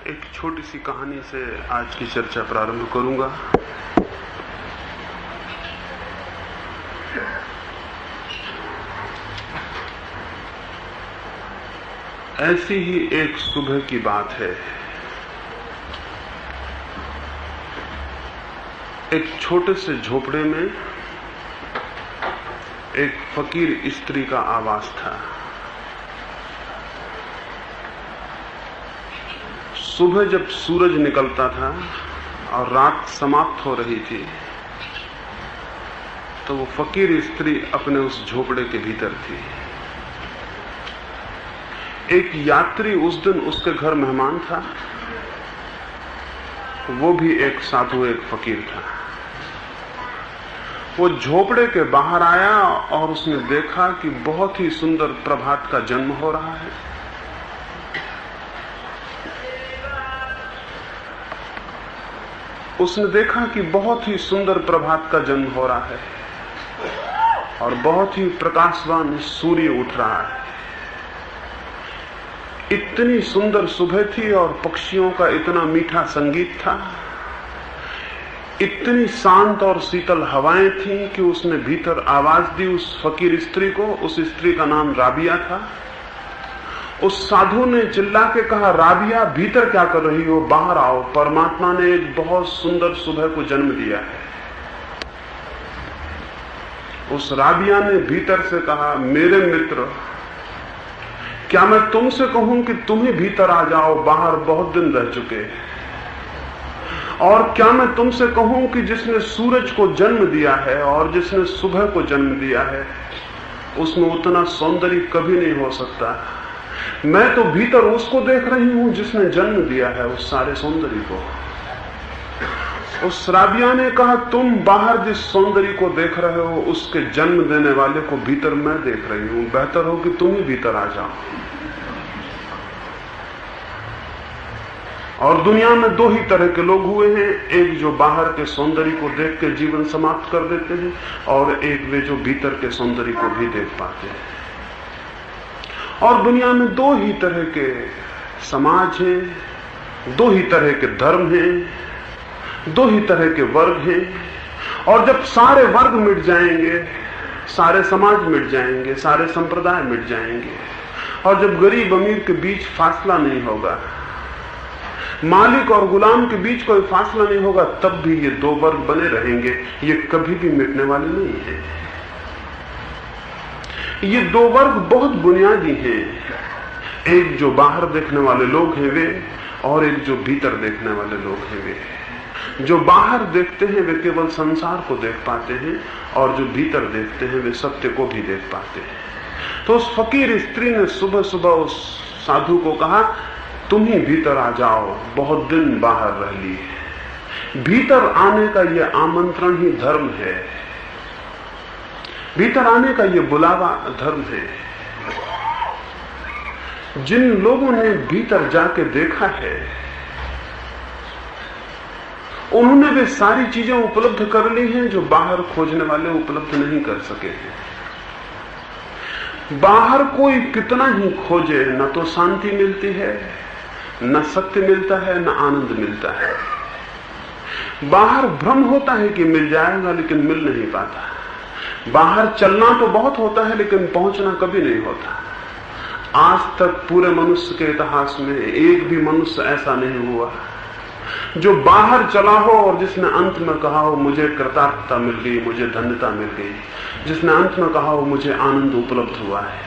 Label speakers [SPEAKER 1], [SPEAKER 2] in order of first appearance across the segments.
[SPEAKER 1] एक छोटी सी कहानी से आज की चर्चा प्रारंभ करूंगा। ऐसी ही एक सुबह की बात है। एक छोटे से झोपड़े में एक फकीर स्त्री का आवास था। सुबह जब सूरज निकलता था और रात समाप्त हो रही थी तो वो फकीर स्त्री अपने उस झोपड़े के भीतर थी। एक यात्री उस दिन उसके घर मेहमान था। वो भी एक साधु, एक फकीर था। वो झोपड़े के बाहर आया और उसने देखा कि बहुत ही सुंदर प्रभात का जन्म हो रहा है। उसने देखा कि बहुत ही सुंदर प्रभात का जन्म हो रहा है और बहुत ही प्रकाशवान सूर्य उठ रहा है। इतनी सुंदर सुबह थी और पक्षियों का इतना मीठा संगीत था। इतनी शांत और शीतल हवाएं थीं कि उसने भीतर आवाज दी उस फकीर स्त्री को। उस स्त्री का नाम राबिया था। उस साधु ने चिल्ला के कहा, राबिया, भीतर क्या कर रही हो? बाहर आओ, परमात्मा ने एक बहुत सुंदर सुबह को जन्म दिया है। उस राबिया ने भीतर से कहा, मेरे मित्र, क्या मैं तुमसे कहूं कि तुम ही भीतर आ जाओ? बाहर बहुत दिन रह चुके हैं। और क्या मैं तुमसे कहूं कि जिसने सूरज को जन्म दिया है और जिसने सुबह को जन्म दिया है उसमें उतना सौंदर्य कभी नहीं हो सकता। मैं तो भीतर उसको देख रही हूं जिसने जन्म दिया है उस सारे सौंदर्य को। उस राबिया ने कहा, तुम बाहर जिस सौंदर्य को देख रहे हो उसके जन्म देने वाले को भीतर मैं देख रही हूं। बेहतर हो कि तुम ही भीतर आ जाओ। और दुनिया में दो ही तरह के लोग हुए हैं, एक जो बाहर के सौंदर्य को देख के जीवन समाप्त कर देते हैं और एक वे जो भीतर के सौंदर्य को भी देख पाते हैं। और दुनिया में दो ही तरह के समाज हैं, दो ही तरह के धर्म हैं, दो ही तरह के वर्ग हैं। और जब सारे वर्ग मिट जाएंगे, सारे समाज मिट जाएंगे, सारे संप्रदाय मिट जाएंगे और जब गरीब अमीर के बीच फासला नहीं होगा, मालिक और गुलाम के बीच कोई फासला नहीं होगा, तब भी ये दो वर्ग बने रहेंगे। ये कभी भी मिटने वाले नहीं है। ये दो वर्ग बहुत बुनियादी हैं। एक जो बाहर देखने वाले लोग हैं वे, और एक जो भीतर देखने वाले लोग हैं वे। जो बाहर देखते हैं वे केवल संसार को देख पाते हैं और जो भीतर देखते हैं वे सत्य को भी देख पाते हैं। तो उस फकीर स्त्री ने सुबह सुबह उस साधु को कहा, तुम ही भीतर आ जाओ, बहुत दिन बाहर रह लिए। भीतर आने का यह आमंत्रण ही धर्म है। भीतर आने का यह बुलावा धर्म है। जिन लोगों ने भीतर जाके देखा है उन्होंने वे सारी चीजें उपलब्ध कर ली हैं जो बाहर खोजने वाले उपलब्ध नहीं कर सके हैं। बाहर कोई कितना ही खोजे, न तो शांति मिलती है, न सत्य मिलता है, न आनंद मिलता है। बाहर भ्रम होता है कि मिल जाएगा लेकिन मिल नहीं पाता। बाहर चलना तो बहुत होता है लेकिन पहुंचना कभी नहीं होता। आज तक पूरे मनुष्य के इतिहास में एक भी मनुष्य ऐसा नहीं हुआ जो बाहर चला हो और जिसने अंत में कहा हो मुझे कृतार्थता मिल गई, मुझे धन्यता मिल गई, जिसने अंत में कहा हो मुझे आनंद उपलब्ध हुआ है।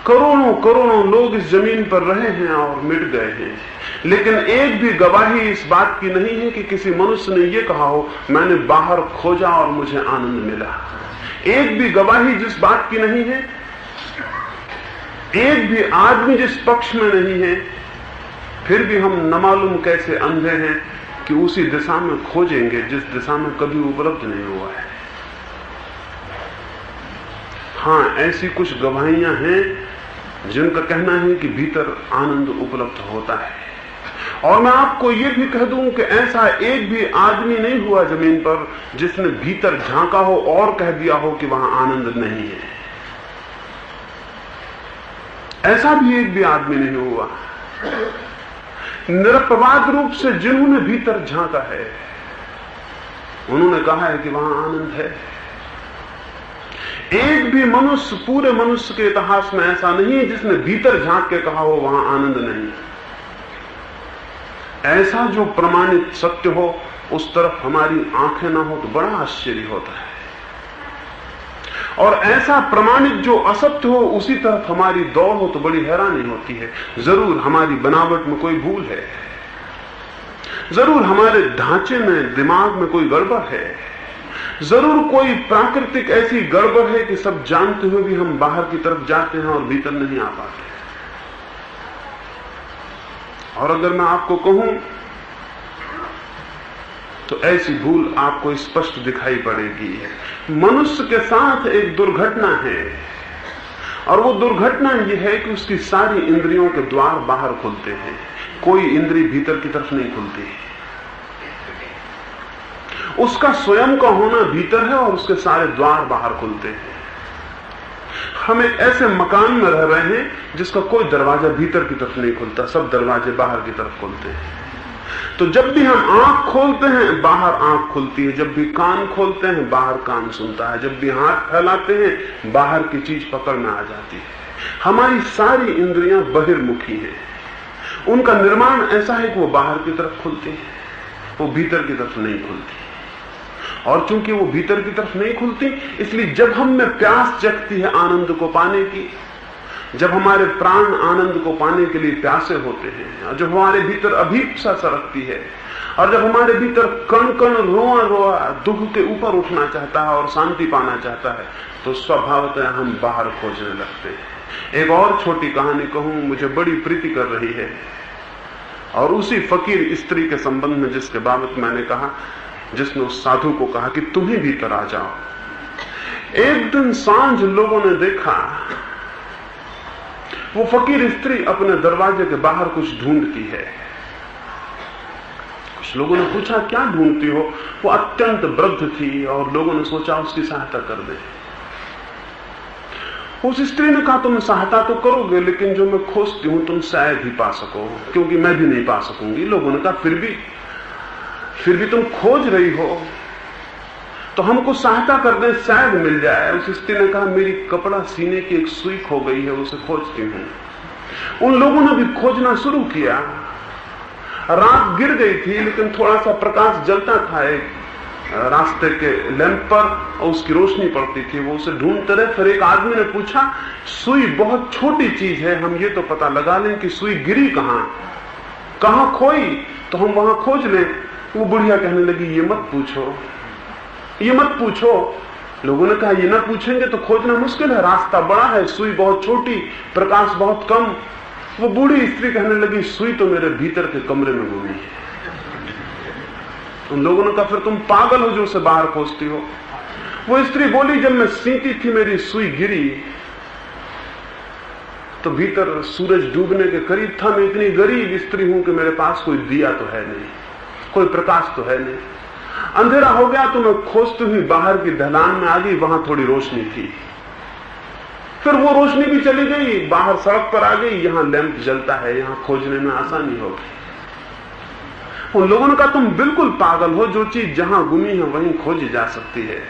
[SPEAKER 1] करोड़ों करोड़ों लोग इस जमीन पर रहे हैं और मिट गए हैं, लेकिन एक भी गवाही इस बात की नहीं है कि किसी मनुष्य ने यह कहा हो मैंने बाहर खोजा और मुझे आनंद मिला। एक भी गवाही जिस बात की नहीं है, एक भी आदमी जिस पक्ष में नहीं है, फिर भी हम न मालूम कैसे अंधे हैं कि उसी दिशा में खोजेंगे जिस दिशा में कभी उपलब्ध नहीं हुआ है। हाँ, ऐसी कुछ गवाहियां हैं जिनका कहना है कि भीतर आनंद उपलब्ध होता है। और मैं आपको यह भी कह दूं कि ऐसा एक भी आदमी नहीं हुआ जमीन पर जिसने भीतर झांका हो और कह दिया हो कि वहां आनंद नहीं है। ऐसा भी एक भी आदमी नहीं हुआ। निरपवाद रूप से जिन्होंने भीतर झांका है उन्होंने कहा है कि वहां आनंद है। एक भी मनुष्य, पूरे मनुष्य के इतिहास में ऐसा नहीं है जिसने भीतर झांक के कहा हो वहां आनंद नहीं। ऐसा जो प्रमाणित सत्य हो उस तरफ हमारी आंखें ना हो तो बड़ा आश्चर्य होता है, और ऐसा प्रमाणित जो असत्य हो उसी तरफ हमारी दौड़ हो तो बड़ी हैरानी होती है। जरूर हमारी बनावट में कोई भूल है, जरूर हमारे ढांचे में, दिमाग में कोई गड़बड़ है, जरूर कोई प्राकृतिक ऐसी गड़बड़ है कि सब जानते हुए भी हम बाहर की तरफ जाते हैं और भीतर नहीं आ पाते। और अगर मैं आपको कहूं तो ऐसी भूल आपको स्पष्ट दिखाई पड़ेगी। मनुष्य के साथ एक दुर्घटना है, और वो दुर्घटना यह है कि उसकी सारी इंद्रियों के द्वार बाहर खुलते हैं, कोई इंद्री भीतर की तरफ नहीं खुलती। उसका स्वयं का होना भीतर है और उसके सारे द्वार बाहर खुलते हैं। हम एक ऐसे मकान में रह रहे हैं जिसका कोई दरवाजा भीतर की तरफ नहीं खुलता, सब दरवाजे बाहर की तरफ खुलते हैं। तो जब भी हम आंख खोलते हैं बाहर आंख खुलती है, जब भी कान खोलते हैं बाहर कान सुनता है, जब भी हाथ फैलाते हैं बाहर की चीज पकड़ में आ जाती है। हमारी सारी इंद्रियां बहिर्मुखी हैं, उनका निर्माण ऐसा है कि वो बाहर की तरफ खुलती है, वो भीतर की तरफ नहीं खुलती। और चूंकि वो भीतर की तरफ नहीं खुलती, इसलिए जब हम में प्यास जगती है आनंद को पाने की, जब हमारे प्राण आनंद को पाने के लिए प्यासे होते हैं, जब हमारे भीतर अभीप्सा सरकती है, और जब हमारे भीतर कण कण रोआ रोआ दुख के ऊपर उठना चाहता है और शांति पाना चाहता है, तो स्वभावतः हम बाहर खोजने लगते हैं। एक और छोटी कहानी कहूं, मुझे बड़ी प्रीति कर रही है, और उसी फकीर स्त्री के संबंध में जिसके बाबत मैंने कहा, जिसने उस साधु को कहा कि तुम ही भीतर आ जाओ। एक दिन सांझ लोगों ने देखा वो फकीर स्त्री अपने दरवाजे के बाहर कुछ ढूंढती है। कुछ लोगों ने पूछा क्या ढूंढती हो? वो अत्यंत वृद्ध थी और लोगों ने सोचा उसकी सहायता कर दे। उस स्त्री ने कहा तुम सहायता तो करोगे, लेकिन जो मैं खोजती हूं तुम शायद ही पा सको, क्योंकि मैं भी नहीं पा सकूंगी। लोगों ने कहा फिर भी तुम खोज रही हो तो हमको सहायता कर दें, शायद मिल जाए। उस स्त्री ने कहा मेरी कपड़ा सीने की एक सुई खो गई है, उसे खोजती हूं। उन लोगों ने भी खोजना शुरू किया। रात गिर गई थी, लेकिन थोड़ा सा प्रकाश जलता था एक रास्ते के लैंप पर, और उसकी रोशनी पड़ती थी। वो उसे ढूंढते रहे। फिर एक आदमी ने पूछा सुई बहुत छोटी चीज है, हम ये तो पता लगा लें कि सुई गिरी कहां खोई, तो हम वहां खोज लें। वो बुढ़िया कहने लगी ये मत पूछो। लोगों ने कहा ये ना पूछेंगे तो खोजना मुश्किल है, रास्ता बड़ा है, सुई बहुत छोटी, प्रकाश बहुत कम। वो बूढ़ी स्त्री कहने लगी सुई तो मेरे भीतर के कमरे में घूमी है। उन लोगों ने कहा फिर तुम पागल हो जो उसे बाहर खोजती हो। वो स्त्री बोली जब मैं सीती थी मेरी सुई गिरी तो भीतर सूरज डूबने के करीब था। मैं इतनी गरीब स्त्री हूं कि मेरे पास कोई दिया तो है नहीं, कोई प्रकाश तो है नहीं। अंधेरा हो गया तो मैं खोजती हुई बाहर की ढलान में आ गई, वहां थोड़ी रोशनी थी। फिर वो रोशनी भी चली गई, बाहर सड़क पर आ गई, यहां लैंप जलता है, यहां खोजने में आसानी होगी। उन लोगों ने कहा तुम बिल्कुल पागल हो, जो चीज जहां गुमी है वहीं खोजी जा सकती है।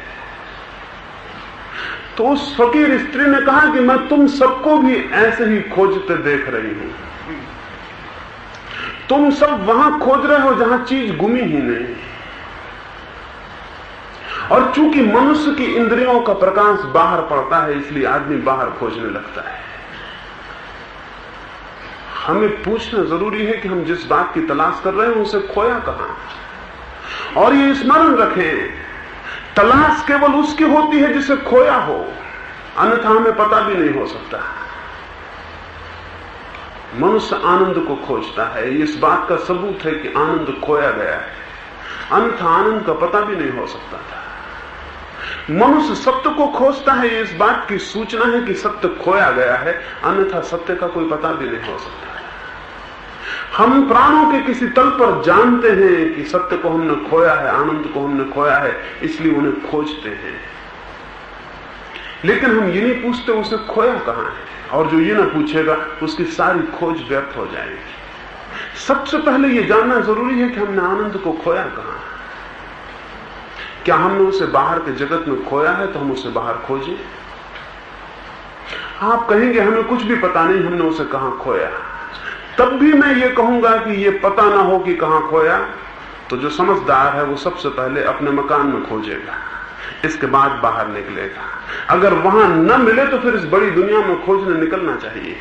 [SPEAKER 1] तो उस फकीर स्त्री ने कहा कि मैं तुम सबको भी ऐसे ही खोजते देख रही हूं। तुम सब वहां खोज रहे हो जहां चीज गुमी ही नहीं। और चूंकि मनुष्य की इंद्रियों का प्रकाश बाहर पड़ता है, इसलिए आदमी बाहर खोजने लगता है। हमें पूछना जरूरी है कि हम जिस बात की तलाश कर रहे हैं उसे खोया कहां। और ये स्मरण रखें, तलाश केवल उसकी होती है जिसे खोया हो, अन्यथा हमें पता भी नहीं हो सकता। मनुष्य आनंद को खोजता है, इस बात का सबूत है कि आनंद खोया गया है, अन्यथा आनंद का पता भी नहीं हो सकता था। मनुष्य सत्य को खोजता है, इस बात की सूचना है कि सत्य खोया गया है, अन्यथा सत्य का कोई पता भी नहीं हो सकता। हम प्राणों के किसी तल पर जानते हैं कि सत्य को हमने खोया है, आनंद को हमने खोया है, इसलिए उन्हें खोजते हैं। लेकिन हम ये नहीं पूछते उसे खोया कहां है, और जो ये ना पूछेगा उसकी सारी खोज व्यर्थ हो जाएगी। सबसे पहले यह जानना जरूरी है कि हमने आनंद को खोया कहां। क्या हमने उसे बाहर के जगत में खोया है तो हम उसे बाहर खोजें। आप कहेंगे हमें कुछ भी पता नहीं हमने उसे कहां खोया। तब भी मैं ये कहूंगा कि ये पता ना हो कि कहां खोया तो जो समझदार है वो सबसे पहले अपने मकान में खोजेगा, इसके बाद बाहर निकलेगा। अगर वहां न मिले तो फिर इस बड़ी दुनिया में खोजने निकलना चाहिए।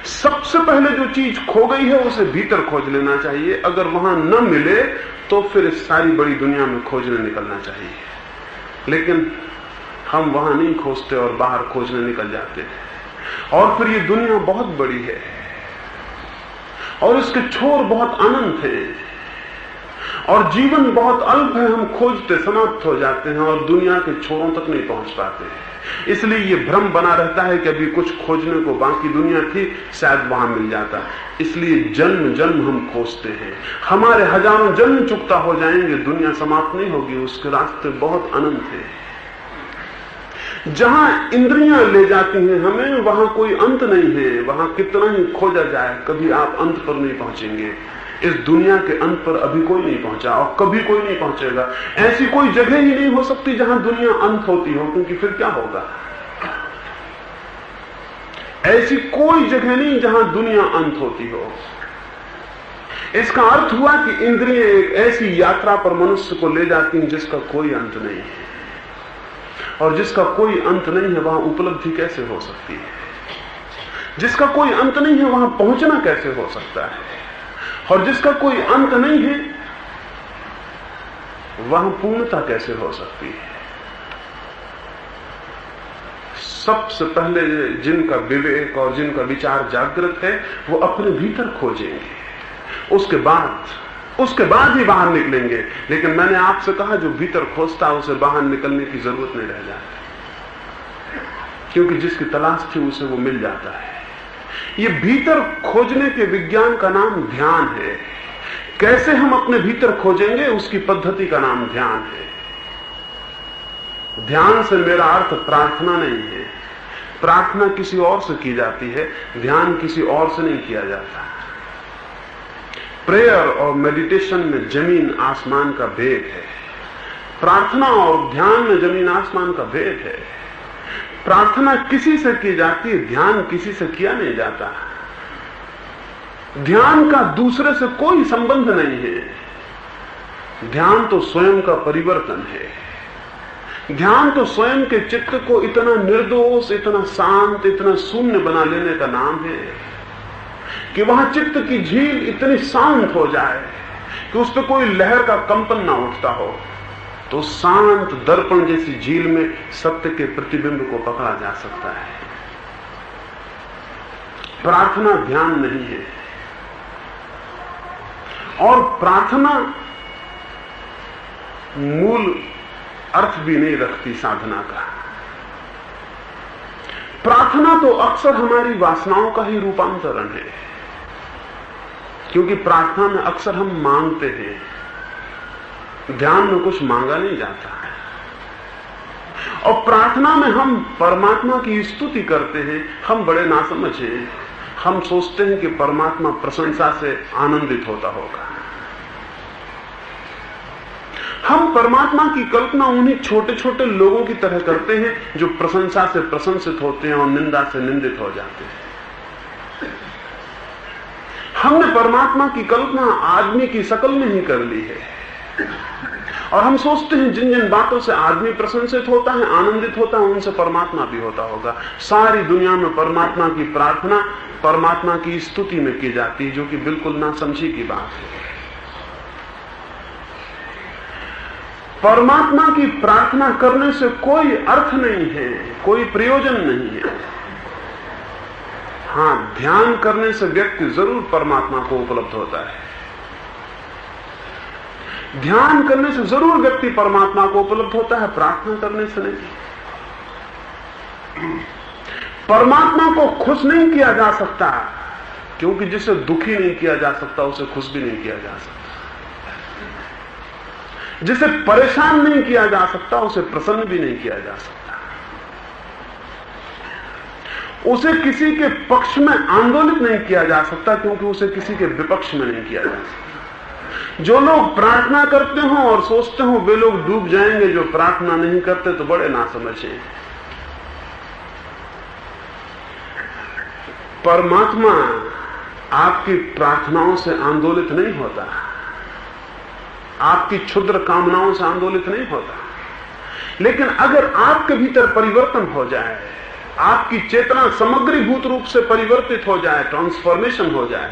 [SPEAKER 1] सबसे पहले जो चीज खो गई है उसे भीतर खोज लेना चाहिए। अगर वहां न मिले तो फिर इस सारी बड़ी दुनिया में खोजने निकलना चाहिए। लेकिन हम वहां नहीं खोजते और बाहर खोजने निकल जाते हैं। और फिर ये दुनिया बहुत बड़ी है और इसके छोर बहुत अनंत हैं और जीवन बहुत अल्प है। हम खोजते समाप्त हो जाते हैं और दुनिया के छोरों तक नहीं पहुंच पाते। इसलिए ये भ्रम बना रहता है कि अभी कुछ खोजने को बाकी दुनिया थी, शायद वहां मिल जाता। इसलिए जन्म जन्म हम खोजते हैं। हमारे हजारों जन्म चुकता हो जाएंगे, दुनिया समाप्त नहीं होगी। उसके रास्ते बहुत अनंत है। जहां इंद्रियां ले जाती हैं हमें वहां कोई अंत नहीं है। वहां कितना ही खोजा जाए कभी आप अंत पर नहीं पहुंचेंगे। इस दुनिया के अंत पर अभी कोई नहीं पहुंचा और कभी कोई नहीं पहुंचेगा। ऐसी कोई जगह ही नहीं हो सकती जहां दुनिया अंत होती हो, क्योंकि फिर क्या होगा। ऐसी कोई जगह नहीं जहां दुनिया अंत होती हो। इसका अर्थ हुआ कि इंद्रियां एक ऐसी यात्रा पर मनुष्य को ले जाती हैं जिसका कोई अंत नहीं है। और जिसका कोई अंत नहीं है वहां उपलब्धि कैसे हो सकती है। जिसका कोई अंत नहीं है वहां पहुंचना कैसे हो सकता है। और जिसका कोई अंत नहीं है वहां पूर्णता कैसे हो सकती है। सबसे पहले जिनका विवेक और जिनका विचार जागृत है वो अपने भीतर खोजेंगे, उसके बाद ही बाहर निकलेंगे। लेकिन मैंने आपसे कहा जो भीतर खोजता है उसे बाहर निकलने की जरूरत नहीं रह जाती, क्योंकि जिसकी तलाश थी उसे वो मिल जाता है। ये भीतर खोजने के विज्ञान का नाम ध्यान है। कैसे हम अपने भीतर खोजेंगे उसकी पद्धति का नाम ध्यान है। ध्यान से मेरा अर्थ प्रार्थना नहीं है। प्रार्थना किसी और से की जाती है, ध्यान किसी और से नहीं किया जाता। प्रेयर और मेडिटेशन में जमीन आसमान का भेद है। प्रार्थना और ध्यान में जमीन आसमान का भेद है। प्रार्थना किसी से की जाती है, ध्यान किसी से किया नहीं जाता। ध्यान का दूसरे से कोई संबंध नहीं है। ध्यान तो स्वयं का परिवर्तन है। ध्यान तो स्वयं के चित्त को इतना निर्दोष, इतना शांत, इतना शून्य बना लेने का नाम है कि वहां चित्त की झील इतनी शांत हो जाए कि उस पर कोई लहर का कंपन ना उठता हो। तो शांत दर्पण जैसी झील में सत्य के प्रतिबिंब को पकड़ा जा सकता है। प्रार्थना ध्यान नहीं है। और प्रार्थना मूल अर्थ भी नहीं रखती साधना का। प्रार्थना तो अक्सर हमारी वासनाओं का ही रूपांतरण है, क्योंकि प्रार्थना में अक्सर हम मांगते हैं, ध्यान में कुछ मांगा नहीं जाता है। और प्रार्थना में हम परमात्मा की स्तुति करते हैं। हम बड़े नासमझ हैं। हम सोचते हैं कि परमात्मा प्रशंसा से आनंदित होता होगा। हम परमात्मा की कल्पना उन्हीं छोटे छोटे लोगों की तरह करते हैं जो प्रशंसा से प्रशंसित होते हैं और निंदा से निंदित हो जाते हैं। हमने परमात्मा की कल्पना आदमी की शक्ल में ही कर ली है और हम सोचते हैं जिन जिन बातों से आदमी प्रशंसित होता है, आनंदित होता है, उनसे परमात्मा भी होता होगा। सारी दुनिया में परमात्मा की प्रार्थना परमात्मा की स्तुति में की जाती है, जो कि बिल्कुल नासमझी की बात है। परमात्मा की प्रार्थना करने से कोई अर्थ नहीं है, कोई प्रयोजन नहीं है। हां, ध्यान करने से व्यक्ति जरूर परमात्मा को उपलब्ध होता है। ध्यान करने से जरूर व्यक्ति परमात्मा को उपलब्ध होता है, प्रार्थना करने से नहीं। परमात्मा को खुश नहीं किया जा सकता, क्योंकि जिसे दुखी नहीं किया जा सकता उसे खुश भी नहीं किया जा सकता। जिसे परेशान नहीं किया जा सकता उसे प्रसन्न भी नहीं किया जा सकता। उसे किसी के पक्ष में आंदोलित नहीं किया जा सकता, क्योंकि उसे किसी के विपक्ष में नहीं किया जा सकता। जो लोग प्रार्थना करते हो और सोचते हो वे लोग डूब जाएंगे, जो प्रार्थना नहीं करते तो बड़े नासमझ हैं। परमात्मा आपकी प्रार्थनाओं से आंदोलित नहीं होता, आपकी क्षुद्र कामनाओं से आंदोलित नहीं होता। लेकिन अगर आपके भीतर परिवर्तन हो जाए, आपकी चेतना समग्रीभूत रूप से परिवर्तित हो जाए, ट्रांसफॉर्मेशन हो जाए,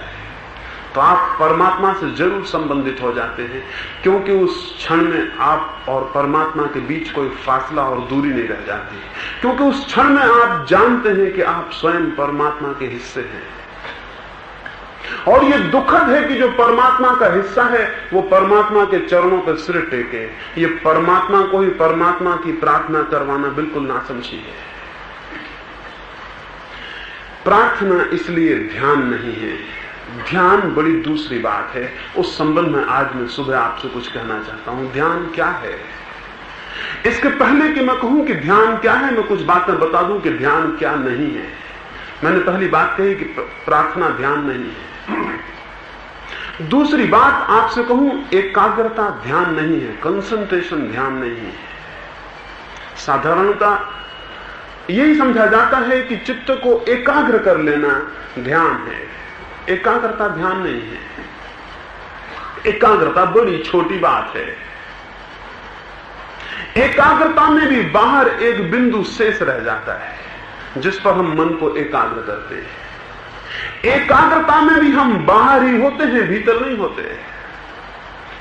[SPEAKER 1] तो आप परमात्मा से जरूर संबंधित हो जाते हैं, क्योंकि उस क्षण में आप और परमात्मा के बीच कोई फासला और दूरी नहीं रह जाती, क्योंकि उस क्षण में आप जानते हैं कि आप स्वयं परमात्मा के हिस्से हैं। और ये दुखद है कि जो परमात्मा का हिस्सा है वो परमात्मा के चरणों पर सिर टेके। ये परमात्मा को ही परमात्मा की प्रार्थना करवाना बिल्कुल नासमझी है। प्रार्थना इसलिए ध्यान नहीं है, ध्यान बड़ी दूसरी बात है। उस संबंध में आज मैं सुबह आपसे कुछ कहना चाहता हूं। ध्यान क्या है? इसके पहले कि मैं कहूं कि ध्यान क्या है, मैं कुछ बातें बता दूं कि ध्यान क्या नहीं है। मैंने पहली बात कही कि प्रार्थना ध्यान नहीं है। दूसरी बात आपसे कहूं, एकाग्रता ध्यान नहीं है, कंसंट्रेशन ध्यान नहीं है। साधारणतः यही समझा जाता है कि चित्त को एकाग्र कर लेना ध्यान है। एकाग्रता ध्यान नहीं है। एकाग्रता बड़ी छोटी बात है। एकाग्रता में भी बाहर एक बिंदु शेष रह जाता है जिस पर हम मन को एकाग्र करते हैं। एकाग्रता में भी हम बाहर ही होते हैं, भीतर नहीं होते,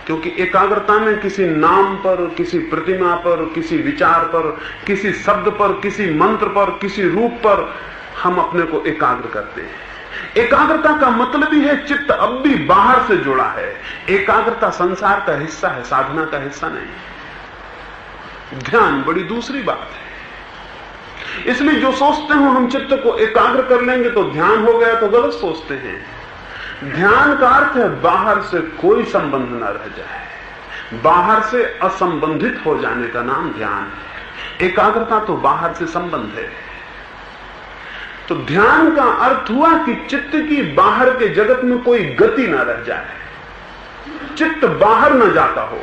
[SPEAKER 1] क्योंकि एकाग्रता में किसी नाम पर, किसी प्रतिमा पर, किसी विचार पर, किसी शब्द पर, किसी मंत्र पर, किसी रूप पर हम अपने को एकाग्र करते हैं। एकाग्रता का मतलब ही है चित्त अब भी बाहर से जुड़ा है। एकाग्रता संसार का हिस्सा है, साधना का हिस्सा नहीं। ध्यान बड़ी दूसरी बात है। इसलिए जो सोचते हो हम चित्त को एकाग्र कर लेंगे तो ध्यान हो गया, तो गलत सोचते हैं। ध्यान का अर्थ है बाहर से कोई संबंध न रह जाए, बाहर से असंबंधित हो जाने का नाम ध्यान है। एकाग्रता तो बाहर से संबंध है। तो ध्यान का अर्थ हुआ कि चित्त की बाहर के जगत में कोई गति न रह जाए, चित्त बाहर न जाता हो,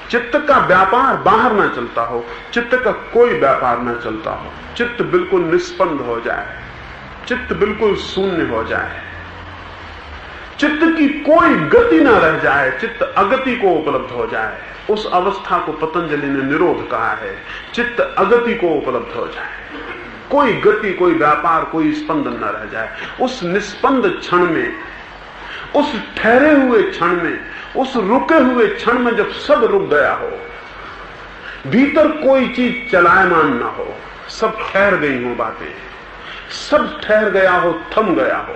[SPEAKER 1] चित्त का व्यापार बाहर ना चलता हो, चित्त का कोई व्यापार ना चलता हो, चित्त बिल्कुल निष्पन्द हो जाए, चित्त बिल्कुल शून्य हो जाए, चित्त की कोई गति ना रह जाए, चित्त अगति को उपलब्ध हो जाए। उस अवस्था को पतंजलि ने निरोध कहा है। चित्त अगति को उपलब्ध हो जाए, कोई गति, कोई व्यापार, कोई स्पंदन न रह जाए। उस निष्पन्द क्षण में, उस ठहरे हुए क्षण में, उस रुके हुए क्षण में जब सब रुक गया हो, भीतर कोई चीज चलायमान ना हो, सब ठहर गई हो बातें, सब ठहर गया हो, थम गया हो,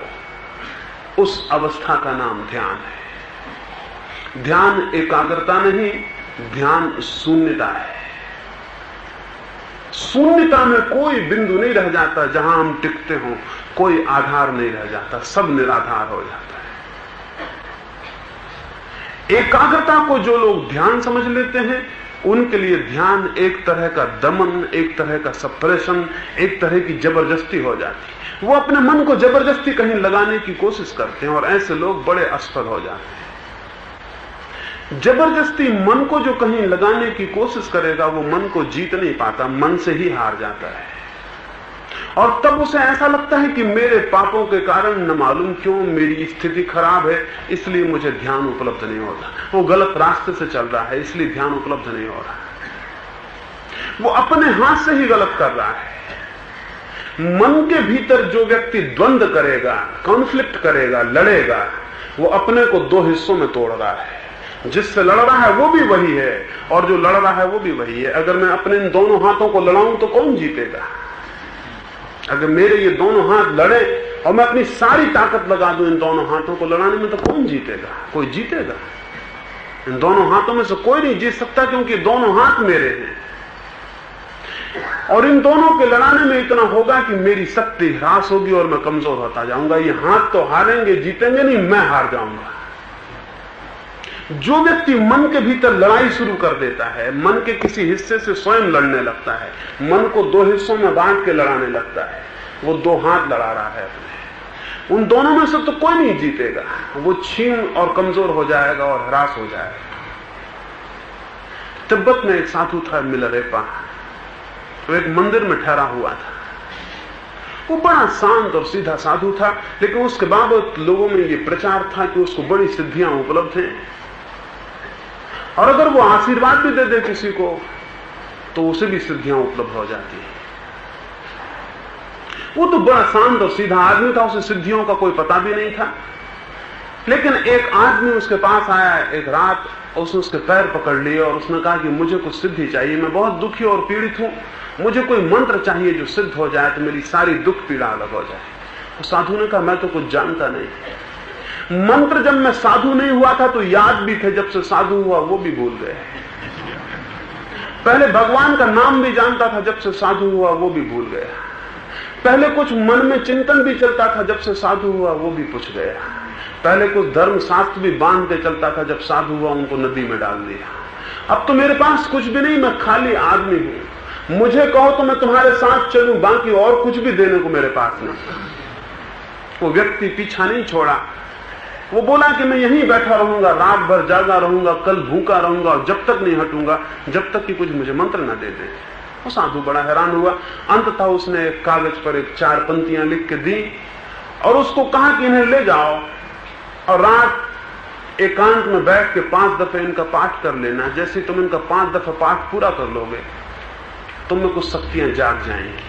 [SPEAKER 1] उस अवस्था का नाम ध्यान है। ध्यान एकाग्रता नहीं, ध्यान शून्यता है। शून्यता में कोई बिंदु नहीं रह जाता जहां हम टिकते हो, कोई आधार नहीं रह जाता, सब निराधार हो जाता है। एकाग्रता को जो लोग ध्यान समझ लेते हैं, उनके लिए ध्यान एक तरह का दमन, एक तरह का सप्रेशन, एक तरह की जबरदस्ती हो जाती है। वो अपने मन को जबरदस्ती कहीं लगाने की कोशिश करते हैं और ऐसे लोग बड़े असफल हो जाते हैं। जबरदस्ती मन को जो कहीं लगाने की कोशिश करेगा वो मन को जीत नहीं पाता, मन से ही हार जाता है। और तब उसे ऐसा लगता है कि मेरे पापों के कारण न मालूम क्यों मेरी स्थिति खराब है, इसलिए मुझे ध्यान उपलब्ध नहीं होता। वो गलत रास्ते से चल रहा है, इसलिए ध्यान उपलब्ध नहीं हो रहा। वो अपने हाथ से ही गलत कर रहा है। मन के भीतर जो व्यक्ति द्वंद्व करेगा, कॉन्फ्लिक्ट करेगा, लड़ेगा, वो अपने को दो हिस्सों में तोड़ रहा है। जिससे लड़ रहा है वो भी वही है और जो लड़ रहा है वो भी वही है। अगर मैं अपने इन दोनों हाथों को लड़ाऊं तो कौन जीतेगा? अगर मेरे ये दोनों हाथ लड़े और मैं अपनी सारी ताकत लगा दूं इन दोनों हाथों को लड़ाने में, तो कौन जीतेगा? कोई जीतेगा? इन दोनों हाथों में से कोई नहीं जीत सकता, क्योंकि दोनों हाथ मेरे हैं। और इन दोनों के लड़ाने में इतना होगा कि मेरी शक्ति ह्रास होगी और मैं कमजोर होता जाऊंगा। ये हाथ तो हारेंगे, जीतेंगे नहीं, मैं हार जाऊंगा। जो व्यक्ति मन के भीतर लड़ाई शुरू कर देता है, मन के किसी हिस्से से स्वयं लड़ने लगता है, मन को दो हिस्सों में बांट के लड़ाने लगता है, वो दो हाथ लड़ा रहा है अपने। उन दोनों में से तो कोई नहीं जीतेगा, वो छीन और कमजोर हो जाएगा और हरास हो जाएगा। तिब्बत में एक साधु था मिलारेपा, वो एक मंदिर में ठहरा हुआ था। वो बड़ा शांत और सीधा साधु था, लेकिन उसके बाबत लोगों में ये प्रचार था कि उसको बड़ी सिद्धियां उपलब्ध हैं, और अगर वो आशीर्वाद भी दे दे किसी को तो उसे भी सिद्धियां उपलब्ध हो जाती है। वो तो बड़ा शांत और सीधा आदमी था, उसे सिद्धियों का कोई पता भी नहीं था। लेकिन एक आदमी उसके पास आया एक रात, उसने उसके पैर पकड़ लिए और उसने कहा कि मुझे कुछ सिद्धि चाहिए, मैं बहुत दुखी और पीड़ित हूं, मुझे कोई मंत्र चाहिए जो सिद्ध हो जाए तो मेरी सारी दुख पीड़ा अलग हो जाए। तो साधु ने कहा मैं तो कुछ जानता नहीं, मंत्र जब मैं साधु नहीं हुआ था तो याद भी थे, जब से साधु हुआ वो भी भूल गए। पहले भगवान का नाम भी जानता था, जब से साधु हुआ वो भी भूल गया। पहले कुछ मन में चिंतन भी चलता था, जब से साधु हुआ वो भी पूछ गया। पहले कुछ धर्म शास्त्र भी बांध के चलता था, जब साधु हुआ उनको नदी में डाल दिया। अब तो मेरे पास कुछ भी नहीं, मैं खाली आदमी हूं, मुझे कहो तो मैं तुम्हारे साथ चलूं, बाकी और कुछ भी देने को मेरे पास नहीं। वो व्यक्ति पीछा नहीं छोड़ा, वो बोला कि मैं यहीं बैठा रहूंगा, रात भर जागा रहूंगा, कल भूखा रहूंगा और जब तक नहीं हटूंगा जब तक कि कुछ मुझे मंत्र न दे दे। वो साधु बड़ा हैरान हुआ। अंततः उसने एक कागज पर एक 4 पंक्तियां लिख के दी और उसको कहा कि इन्हें ले जाओ और रात एकांत में बैठ के 5 दफे इनका पाठ कर लेना। जैसे तुम इनका 5 दफा पाठ पूरा कर लोगे तुम में कुछ शक्तियां जाग जाएंगी,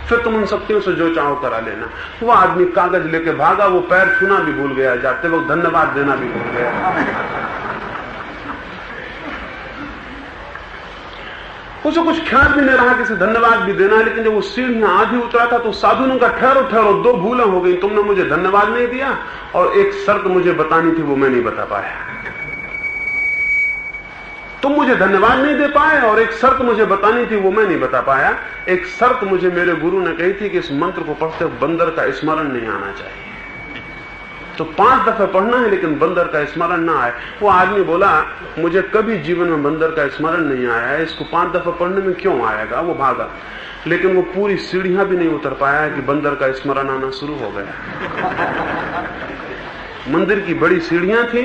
[SPEAKER 1] फिर तुम उन शक्तियों से जो चाहो करा लेना। वो आदमी कागज लेके भागा, वो पैर छूना भी भूल गया, जाते वक्त धन्यवाद देना भी भूल गया। उसे कुछ ख्याल भी नहीं रहा कि धन्यवाद भी देना है। लेकिन जब वो सीढ़ियां आधी उतरा था तो साधु ने कहा ठहरो ठहरो, 2 भूलें हो गई, तुमने मुझे धन्यवाद नहीं दिया और एक शर्त मुझे बतानी थी वो मैं नहीं बता पाया। तुम मुझे धन्यवाद नहीं दे पाए और एक शर्त मुझे बतानी थी वो मैं नहीं बता पाया। एक शर्त मुझे मेरे गुरु ने कही थी कि इस मंत्र को पढ़ते बंदर का स्मरण नहीं आना चाहिए, तो 5 दफे पढ़ना है लेकिन बंदर का स्मरण ना आए। वो आदमी बोला मुझे कभी जीवन में बंदर का स्मरण नहीं आया है, इसको 5 दफे पढ़ने में क्यों आएगा। वो भागा, लेकिन वो पूरी सीढ़ियां भी नहीं उतर पाया कि बंदर का स्मरण आना शुरू हो गया। मंदिर की बड़ी सीढ़ियां थी,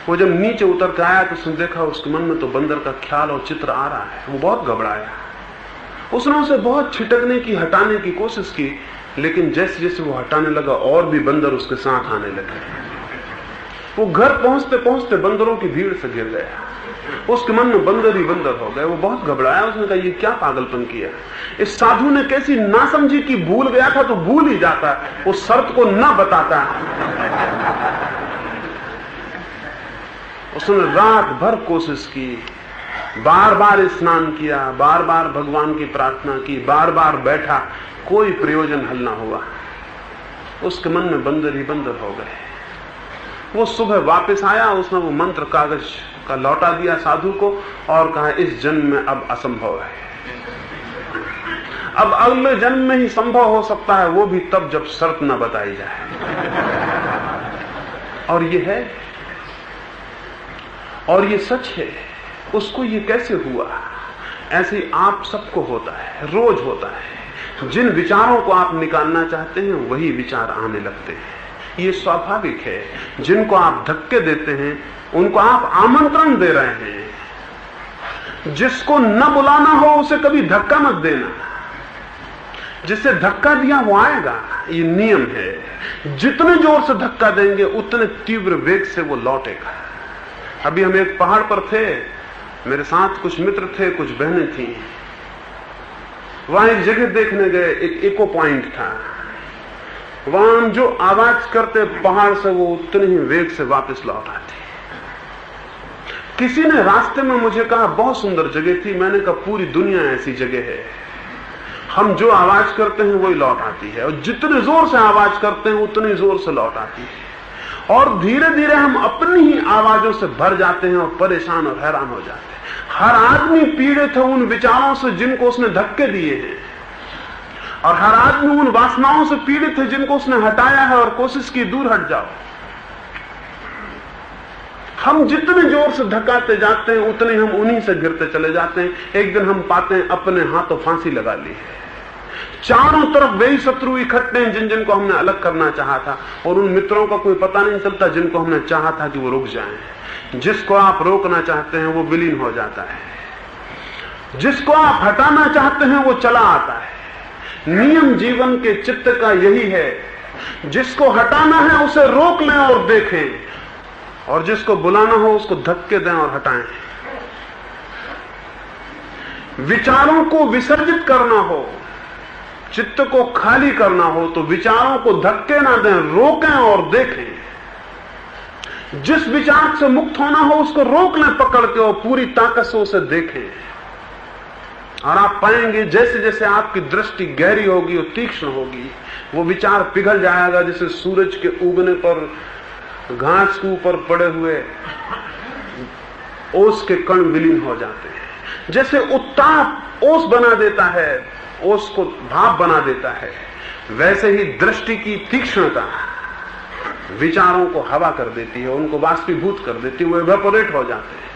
[SPEAKER 1] वो जब नीचे उतर के आया तो उसने देखा उसके मन में तो बंदर का ख्याल और चित्र आ रहा है। वो बहुत घबराया, उसने उसे बहुत छिटकने की, हटाने की कोशिश की, लेकिन जैसे जैसे वो हटाने लगा और भी बंदर उसके साथ आने लगे। वो घर पहुंचते पहुंचते बंदरों की भीड़ से गिर गया, उसके मन में बंदर ही बंदर हो गए। वो बहुत घबराया, उसने कहा ये क्या पागलपन किया। इस साधु ने कैसी नासमझी की, भूल गया था तो भूल ही जाता, उस शर्त को ना बताता। उसने रात भर कोशिश की, बार बार स्नान किया, बार बार भगवान की प्रार्थना की, बार बार बैठा, कोई प्रयोजन हल ना हुआ। उसके मन में बंदर ही बंदर हो गए। वो सुबह वापस आया, उसने वो मंत्र कागज का लौटा दिया साधु को और कहा इस जन्म में अब असंभव है, अब अगले जन्म में ही संभव हो सकता है, वो भी तब जब शर्त न बताई जाए। और ये है, और ये सच है। उसको ये कैसे हुआ? ऐसे ही आप सबको होता है, रोज होता है। जिन विचारों को आप निकालना चाहते हैं वही विचार आने लगते हैं, ये स्वाभाविक है। जिनको आप धक्के देते हैं उनको आप आमंत्रण दे रहे हैं। जिसको न बुलाना हो उसे कभी धक्का मत देना, जिसे धक्का दिया वो आएगा, ये नियम है। जितने जोर से धक्का देंगे उतने तीव्र वेग से वो लौटेगा। अभी हम एक पहाड़ पर थे, मेरे साथ कुछ मित्र थे, कुछ बहनें थी। वहां एक जगह देखने गए, एक इको पॉइंट था। वहां हम जो आवाज करते पहाड़ से वो उतने ही वेग से वापस लौट आते। किसी ने रास्ते में मुझे कहा बहुत सुंदर जगह थी। मैंने कहा पूरी दुनिया ऐसी जगह है, हम जो आवाज करते हैं वही लौट आती है, और जितने जोर से आवाज करते हैं उतनी जोर से लौट आती है। और धीरे धीरे हम अपनी ही आवाजों से भर जाते हैं और परेशान और हैरान हो जाते हैं। हर आदमी पीड़ित है उन विचारों से जिनको उसने धक्के दिए हैं, और हर आदमी उन वासनाओं से पीड़ित है जिनको उसने हटाया है और कोशिश की दूर हट जाओ। हम जितने जोर से धक्काते जाते हैं उतने हम उन्हीं से गिरते चले जाते हैं। एक दिन हम पाते हैं अपने हाथों फांसी लगा ली है। चारों तरफ वही शत्रु इकट्ठे हैं जिन जिनको हमने अलग करना चाहा था, और उन मित्रों का कोई पता नहीं चलता जिनको हमने चाहा था कि वो रुक जाएं। जिसको आप रोकना चाहते हैं वो विलीन हो जाता है, जिसको आप हटाना चाहते हैं वो चला आता है। नियम जीवन के चित्त का यही है, जिसको हटाना है उसे रोक लें और देखें, और जिसको बुलाना हो उसको धक्के दें और हटाएं। विचारों को विसर्जित करना हो, चित्त को खाली करना हो तो विचारों को धक्के ना दें, रोकें और देखें। जिस विचार से मुक्त होना हो उसको रोक लें पकड़ के और पूरी ताकत से उसे देखें, और आप पाएंगे जैसे जैसे आपकी दृष्टि गहरी होगी और तीक्ष्ण होगी, वो विचार पिघल जाएगा। जैसे सूरज के उगने पर घास के ऊपर पड़े हुए ओस के कण विलीन हो जाते हैं, जैसे उत्ताप ओस बना देता है, ओस को भाप बना देता है, वैसे ही दृष्टि की तीक्ष्णता विचारों को हवा कर देती है, उनको वाष्पीभूत कर देती है, वो इवेपोरेट हो जाते हैं।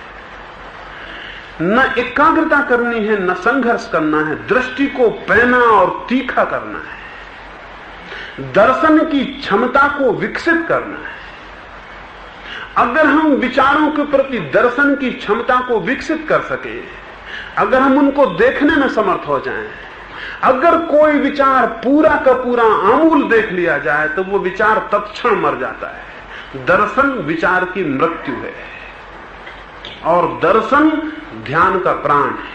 [SPEAKER 1] न एकाग्रता करनी है, न संघर्ष करना है, दृष्टि को पैना और तीखा करना है, दर्शन की क्षमता को विकसित करना है। अगर हम विचारों के प्रति दर्शन की क्षमता को विकसित कर सके, अगर हम उनको देखने में समर्थ हो जाएं, अगर कोई विचार पूरा का पूरा आमूल देख लिया जाए तो वो विचार तत्क्षण मर जाता है। दर्शन विचार की मृत्यु है, और दर्शन ध्यान का प्राण है।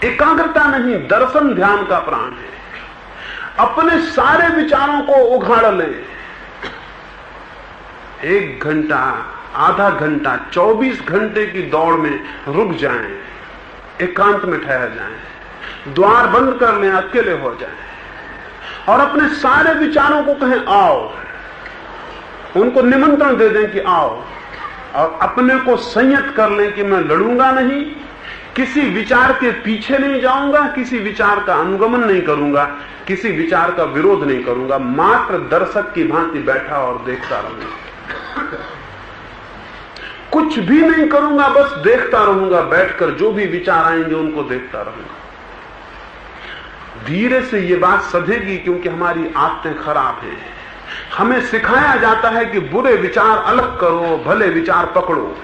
[SPEAKER 1] एकाग्रता नहीं, दर्शन ध्यान का प्राण है। अपने सारे विचारों को उघाड़ लें, 1 घंटा, आधा घंटा, 24 घंटे की दौड़ में रुक जाएं, एकांत में ठहर जाएं, द्वार बंद कर लें, अकेले हो जाएं, और अपने सारे विचारों को कहें आओ, उनको निमंत्रण दे दें कि आओ, और अपने को संयत कर लें कि मैं लड़ूंगा नहीं, किसी विचार के पीछे नहीं जाऊंगा, किसी विचार का अनुगमन नहीं करूंगा, किसी विचार का विरोध नहीं करूंगा, मात्र दर्शक की भांति बैठा और देखता रहूंगा। कुछ भी नहीं करूंगा, बस देखता रहूंगा बैठकर, जो भी विचार आएंगे उनको देखता रहूंगा। धीरे से ये बात सधेगी, क्योंकि हमारी आदतें खराब हैं। हमें सिखाया जाता है कि बुरे विचार अलग करो, भले विचार पकड़ो।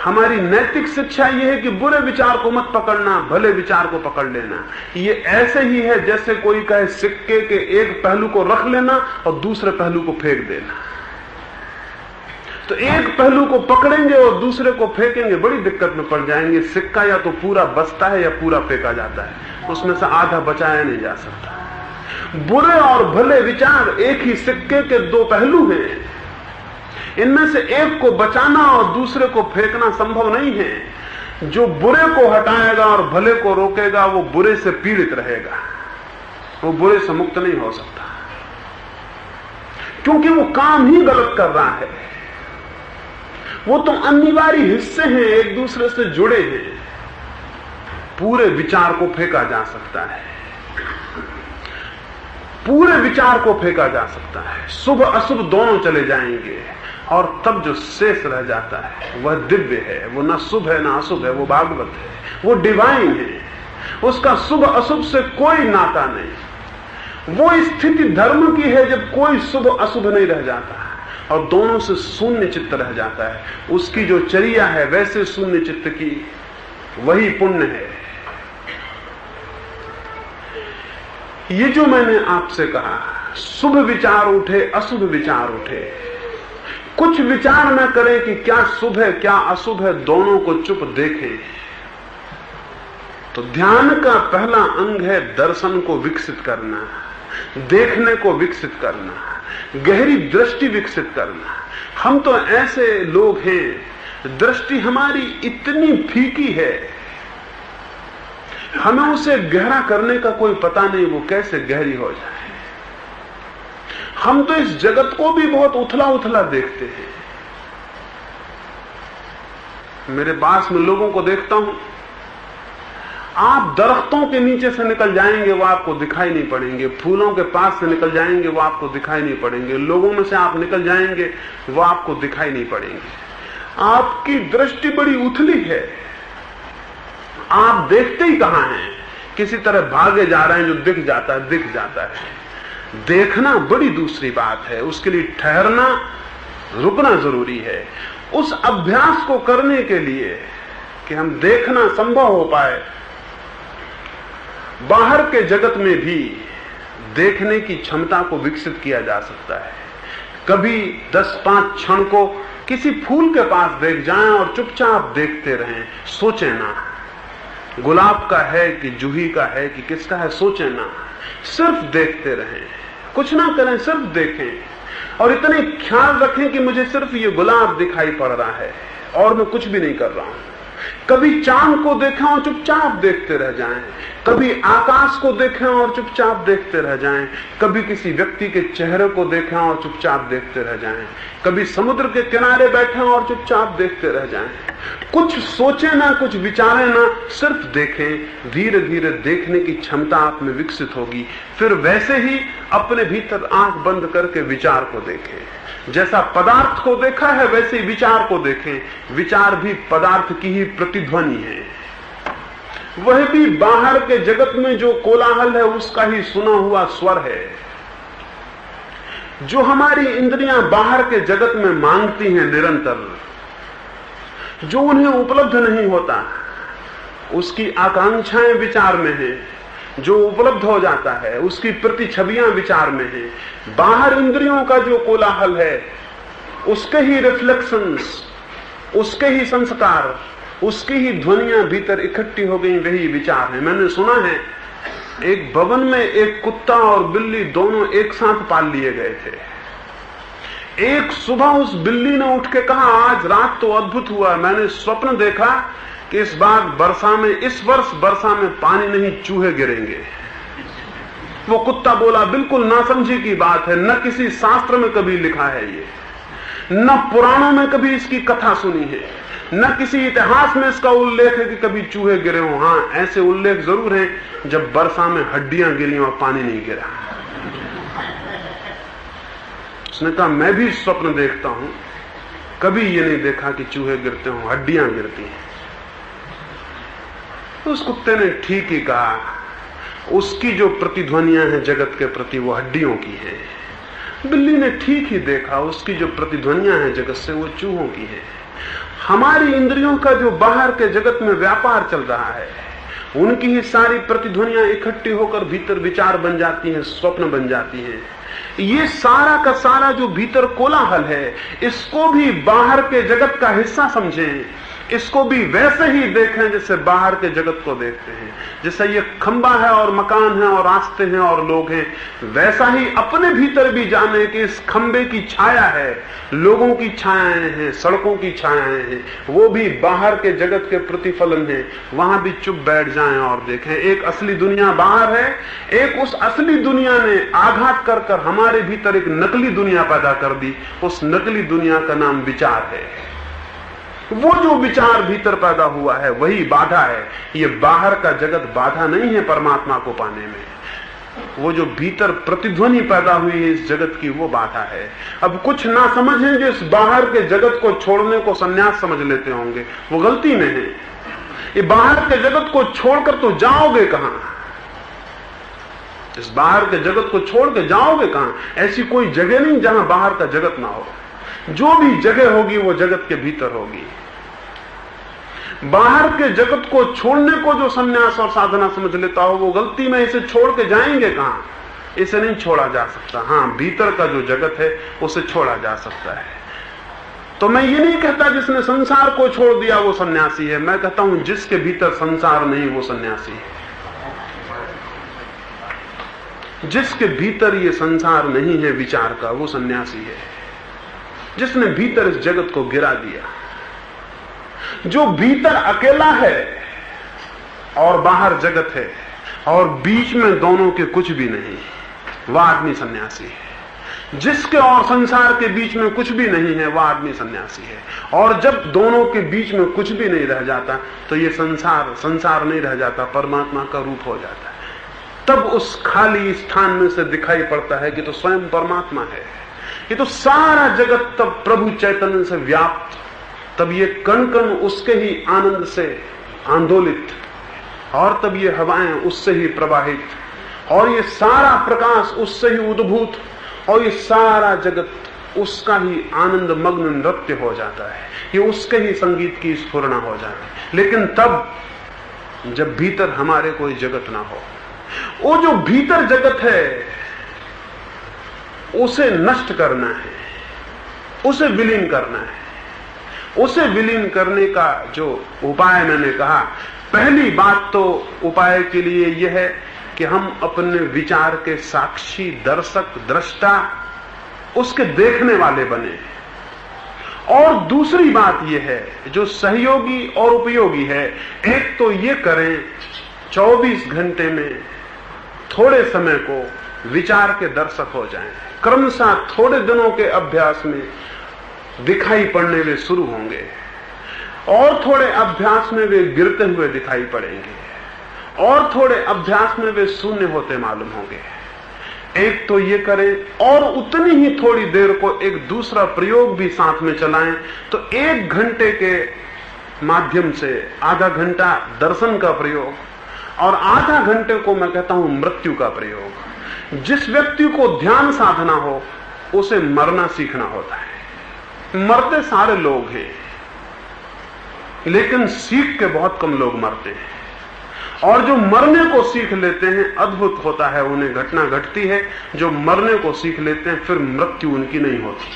[SPEAKER 1] हमारी नैतिक शिक्षा यह है कि बुरे विचार को मत पकड़ना, भले विचार को पकड़ लेना। ये ऐसे ही है जैसे कोई कहे सिक्के के एक पहलू को रख लेना और दूसरे पहलू को फेंक देना। तो एक पहलू को पकड़ेंगे और दूसरे को फेंकेंगे, बड़ी दिक्कत में पड़ जाएंगे। सिक्का या तो पूरा बचता है या पूरा फेंका जाता है, उसमें से आधा बचाया नहीं जा सकता। बुरे और भले विचार एक ही सिक्के के 2 पहलू हैं। इनमें से एक को बचाना और दूसरे को फेंकना संभव नहीं है। जो बुरे को हटाएगा और भले को रोकेगा वो बुरे से पीड़ित रहेगा, वो बुरे से मुक्त नहीं हो सकता, क्योंकि वो काम ही गलत कर रहा है। वो तो अनिवार्य हिस्से हैं, एक दूसरे से जुड़े हैं। पूरे विचार को फेंका जा सकता है, पूरे विचार को फेंका जा सकता है, शुभ अशुभ दोनों चले जाएंगे, और तब जो शेष रह जाता है वह दिव्य है। वो ना शुभ है ना अशुभ है, वो भागवत है, वो डिवाइन है। उसका शुभ अशुभ से कोई नाता नहीं। वो स्थिति धर्म की है जब कोई शुभ अशुभ नहीं रह जाता और दोनों से शून्य चित्त रह जाता है। उसकी जो चर्या है वैसे शून्य चित्त की, वही पुण्य है। ये जो मैंने आपसे कहा, शुभ विचार उठे अशुभ विचार उठे, कुछ विचार न करें कि क्या शुभ है क्या अशुभ है, दोनों को चुप देखें। तो ध्यान का पहला अंग है दर्शन को विकसित करना, देखने को विकसित करना, गहरी दृष्टि विकसित करना। हम तो ऐसे लोग हैं, दृष्टि हमारी इतनी फीकी है, हमें उसे गहरा करने का कोई पता नहीं, वो कैसे गहरी हो जाए। हम तो इस जगत को भी बहुत उथला उथला देखते हैं। मेरे पास में लोगों को देखता हूं, आप दरख्तों के नीचे से निकल जाएंगे वो आपको दिखाई नहीं पड़ेंगे, फूलों के पास से निकल जाएंगे वो आपको दिखाई नहीं पड़ेंगे, लोगों में से आप निकल जाएंगे वो आपको दिखाई नहीं पड़ेंगे। आपकी दृष्टि बड़ी उथली है, आप देखते ही कहां हैं, किसी तरह भागे जा रहे हैं, जो दिख जाता है दिख जाता है। देखना बड़ी दूसरी बात है, उसके लिए ठहरना, रुकना जरूरी है। उस अभ्यास को करने के लिए कि हम देखना संभव हो पाए, बाहर के जगत में भी देखने की क्षमता को विकसित किया जा सकता है। कभी 10-5 क्षण को किसी फूल के पास देख जाएं और चुपचाप देखते रहें, सोचें ना गुलाब का है कि जूही का है कि किसका है, सोचें ना, सिर्फ देखते रहें, कुछ ना करें, सिर्फ देखें और इतने ख्याल रखें कि मुझे सिर्फ ये गुलाब दिखाई पड़ रहा है और मैं कुछ भी नहीं कर रहा हूं। कभी चांद को देखें और चुपचाप देखते रह जाएं, कभी आकाश को देखें और चुपचाप देखते रह जाएं, कभी किसी व्यक्ति के चेहरे को देखें और चुपचाप देखते रह जाएं, कभी समुद्र के किनारे बैठे और चुपचाप देखते रह जाएं। कुछ सोचें ना, कुछ विचारें ना, सिर्फ देखें। धीरे धीरे देखने की क्षमता आप में विकसित होगी। फिर वैसे ही अपने भीतर आंख बंद करके विचार को देखें। जैसा पदार्थ को देखा है वैसे ही विचार को देखें। विचार भी पदार्थ की ही प्रतिध्वनि है। वह भी बाहर के जगत में जो कोलाहल है उसका ही सुना हुआ स्वर है। जो हमारी इंद्रियां बाहर के जगत में मांगती हैं निरंतर, जो उन्हें उपलब्ध नहीं होता, उसकी आकांक्षाएं विचार में हैं। जो उपलब्ध हो जाता है उसकी प्रतिछवियां विचार में हैं। बाहर इंद्रियों का जो कोलाहल है उसके ही रिफ्लेक्शंस, उसके ही संस्कार, उसकी ही ध्वनियां भीतर इकट्ठी हो गई, वही विचार है। मैंने सुना है एक भवन में एक कुत्ता और बिल्ली दोनों एक साथ पाल लिए गए थे। एक सुबह उस बिल्ली ने उठ के कहा, आज रात तो अद्भुत हुआ, मैंने स्वप्न देखा कि इस वर्ष वर्षा में पानी नहीं, चूहे गिरेंगे। वो कुत्ता बोला, बिल्कुल नासमझी की बात है, न किसी शास्त्र में कभी लिखा है ये, न पुराणों में कभी इसकी कथा सुनी है, न किसी इतिहास में इसका उल्लेख है कि कभी चूहे गिरे हो। हाँ, ऐसे उल्लेख जरूर हैं जब वर्षा में हड्डियां गिरी और पानी नहीं गिरा। उसने कहा, मैं भी स्वप्न देखता हूं, कभी ये नहीं देखा कि चूहे गिरते हो, हड्डियां गिरती हैं। तो उस कुत्ते ने ठीक ही कहा, उसकी जो प्रतिध्वनियां हैं जगत के प्रति वो हड्डियों की हैं। बिल्ली ने ठीक ही देखा, उसकी जो प्रतिध्वनियां हैं जगत से वो चूहों की हैं। हमारी इंद्रियों का जो बाहर के जगत में व्यापार चल रहा है, उनकी ही सारी प्रतिध्वनियां इकट्ठी होकर भीतर विचार बन जाती हैं, स्वप्न बन जाती हैं। ये सारा का सारा जो भीतर कोलाहल है, इसको भी बाहर के जगत का हिस्सा समझें, इसको भी वैसे ही देखें जैसे बाहर के जगत को देखते हैं। जैसे ये खंबा है और मकान है और रास्ते हैं और लोग हैं, वैसा ही अपने भीतर भी जाने कि इस खंबे की छाया है, लोगों की छायाएं हैं, सड़कों की छायाएं हैं, वो भी बाहर के जगत के प्रतिफलन है। वहां भी चुप बैठ जाएं और देखें। एक असली दुनिया बाहर है, एक उस असली दुनिया ने आघात कर कर हमारे भीतर एक नकली दुनिया पैदा कर दी। उस नकली दुनिया का नाम विचार है। वो जो विचार भीतर पैदा हुआ है वही बाधा है। ये बाहर का जगत बाधा नहीं है परमात्मा को पाने में। वो जो भीतर प्रतिध्वनि पैदा हुई है इस जगत की, वो बाधा है। अब कुछ ना समझें जो इस बाहर के जगत को छोड़ने को संन्यास समझ लेते होंगे, वो गलती में है। ये बाहर के जगत को छोड़कर तो जाओगे कहां? इस बाहर के जगत को छोड़ के जाओगे कहां? ऐसी कोई जगह नहीं जहां बाहर का जगत ना हो। जो भी जगह होगी वो जगत के भीतर होगी। बाहर के जगत को छोड़ने को जो संन्यास और साधना समझ लेता हो वो गलती में। इसे छोड़ के जाएंगे कहां? इसे नहीं छोड़ा जा सकता। हाँ, भीतर का जो जगत है उसे छोड़ा जा सकता है। तो मैं ये नहीं कहता जिसने संसार को छोड़ दिया वो सन्यासी है। मैं कहता हूं जिसके भीतर संसार नहीं वो सन्यासी है। जिसके भीतर ये संसार नहीं है विचार का, वो सन्यासी है। जिसने भीतर इस जगत को गिरा दिया, जो भीतर अकेला है और बाहर जगत है और बीच में दोनों के कुछ भी नहीं, वह आदमी सन्यासी है। जिसके और संसार के बीच में कुछ भी नहीं है वह आदमी सन्यासी है। और जब दोनों के बीच में कुछ भी नहीं रह जाता तो ये संसार नहीं रह जाता, परमात्मा का रूप हो जाता है। तब उस खाली स्थान में से दिखाई पड़ता है कि तो स्वयं परमात्मा है। ये तो सारा जगत तब प्रभु चैतन्य से व्याप्त, तब ये कण कण उसके ही आनंद से आंदोलित। और तब ये हवाएं उससे ही प्रवाहित, और ये सारा प्रकाश उससे ही उद्भूत, और ये सारा जगत उसका ही आनंद मग्न नृत्य हो जाता है, ये उसके ही संगीत की स्फुरना हो जाती है। लेकिन तब जब भीतर हमारे कोई जगत ना हो, वो जो भीतर जगत है उसे नष्ट करना है, उसे विलीन करना है। उसे विलीन करने का जो उपाय मैंने कहा, पहली बात तो उपाय के लिए यह है कि हम अपने विचार के साक्षी, दर्शक, दृष्टा, उसके देखने वाले बने। और दूसरी बात यह है जो सहयोगी और उपयोगी है, एक तो ये करें 24 घंटे में थोड़े समय को विचार के दर्शक हो जाएं। क्रमशः थोड़े दिनों के अभ्यास में दिखाई पड़ने वे शुरू होंगे, और थोड़े अभ्यास में वे गिरते हुए दिखाई पड़ेंगे, और थोड़े अभ्यास में वे शून्य होते मालूम होंगे। एक तो ये करें, और उतनी ही थोड़ी देर को एक दूसरा प्रयोग भी साथ में चलाएं। तो 1 घंटे के माध्यम से आधा घंटा दर्शन का प्रयोग, और आधा घंटे को मैं कहता हूं मृत्यु का प्रयोग। जिस व्यक्ति को ध्यान साधना हो उसे मरना सीखना होता है। मरते सारे लोग हैं, लेकिन सीख के बहुत कम लोग मरते हैं। और जो मरने को सीख लेते हैं, अद्भुत होता है, उन्हें घटना घटती है। जो मरने को सीख लेते हैं फिर मृत्यु उनकी नहीं होती।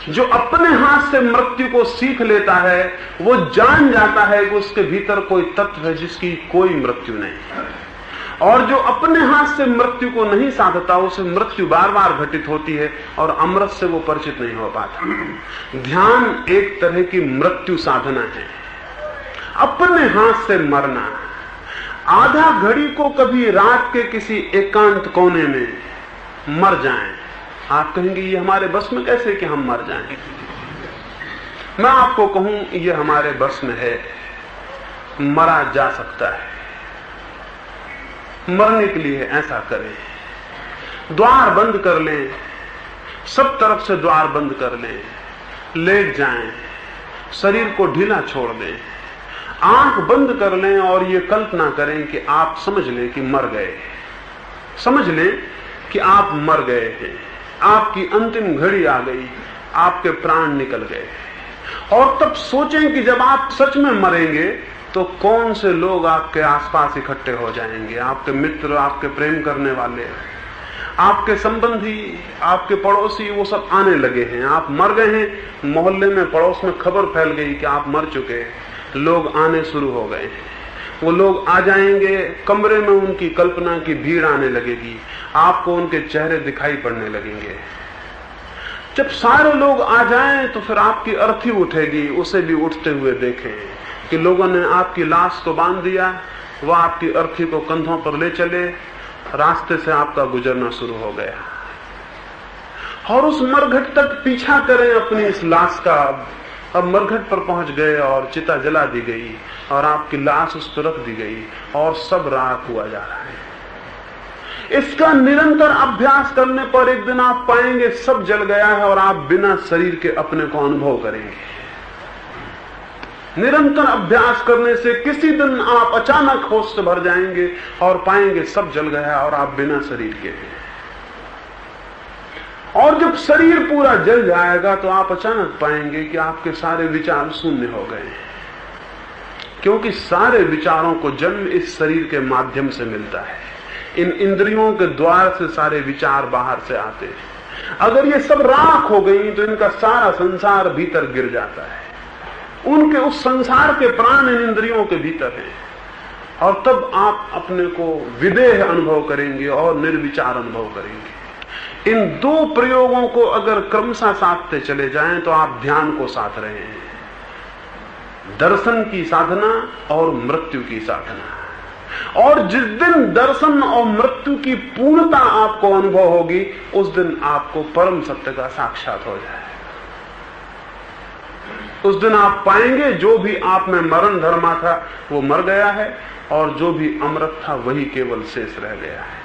[SPEAKER 1] जो अपने हाथ से मृत्यु को सीख लेता है वो जान जाता है कि उसके भीतर कोई तत्व है जिसकी कोई मृत्यु नहीं। और जो अपने हाथ से मृत्यु को नहीं साधता उसे मृत्यु बार बार घटित होती है और अमृत से वो परिचित नहीं हो पाता। ध्यान एक तरह की मृत्यु साधना है, अपने हाथ से मरना। आधा घड़ी को कभी रात के किसी एकांत कोने में मर जाएं, आप कहेंगे ये हमारे बस में कैसे कि हम मर जाएं। मैं आपको कहूं ये हमारे बस में है, मरा जा सकता है। मरने के लिए ऐसा करें, द्वार बंद कर लें, सब तरफ से द्वार बंद कर लें, लेट जाएं, शरीर को ढीला छोड़ दें, आंख बंद कर लें और ये कल्पना करें कि आप समझ लें कि मर गए। समझ लें कि आप मर गए हैं, आपकी अंतिम घड़ी आ गई, आपके प्राण निकल गए। और तब सोचें कि जब आप सच में मरेंगे तो कौन से लोग आपके आसपास इकट्ठे हो जाएंगे। आपके मित्र, आपके प्रेम करने वाले, आपके संबंधी, आपके पड़ोसी, वो सब आने लगे हैं। आप मर गए हैं, मोहल्ले में, पड़ोस में खबर फैल गई कि आप मर चुके हैं, लोग आने शुरू हो गए हैं। वो लोग आ जाएंगे, कमरे में उनकी कल्पना की भीड़ आने लगेगी, आपको उनके चेहरे दिखाई पड़ने लगेंगे। जब सारे लोग आ जाएं तो फिर आपकी अर्थी उठेगी, उसे भी उठते हुए देखें कि लोगों ने आपकी लाश को बांध दिया, वह आपकी अर्थी को कंधों पर ले चले, रास्ते से आपका गुजरना शुरू हो गया। और उस मरघट तक पीछा करें अपनी इस लाश का। अब मरघट पर पहुंच गए और चिता जला दी गई और आपकी लाश उस पर रख दी गई और सब राख हुआ जा रहा है। इसका निरंतर अभ्यास करने पर एक दिन आप पाएंगे सब जल गया है और आप बिना शरीर के अपने को अनुभव करेंगे। निरंतर अभ्यास करने से किसी दिन आप अचानक होश से भर जाएंगे और पाएंगे सब जल गया और आप बिना शरीर के हैं। और जब शरीर पूरा जल जाएगा तो आप अचानक पाएंगे कि आपके सारे विचार शून्य हो गए, क्योंकि सारे विचारों को जन्म इस शरीर के माध्यम से मिलता है। इन इंद्रियों के द्वार से सारे विचार बाहर से आते हैं। अगर ये सब राख हो गई तो इनका सारा संसार भीतर गिर जाता है। उनके उस संसार के प्राण इन इंद्रियों के भीतर हैं और तब आप अपने को विदेह अनुभव करेंगे और निर्विचार अनुभव करेंगे। इन दो प्रयोगों को अगर क्रमशः साधते चले जाएं तो आप ध्यान को साध रहे हैं, दर्शन की साधना और मृत्यु की साधना। और जिस दिन दर्शन और मृत्यु की पूर्णता आपको अनुभव होगी उस दिन आपको परम सत्य का साक्षात हो जाए। उस दिन आप पाएंगे जो भी आप में मरण धर्मा था वो मर गया है और जो भी अमृत था वही केवल शेष रह गया है।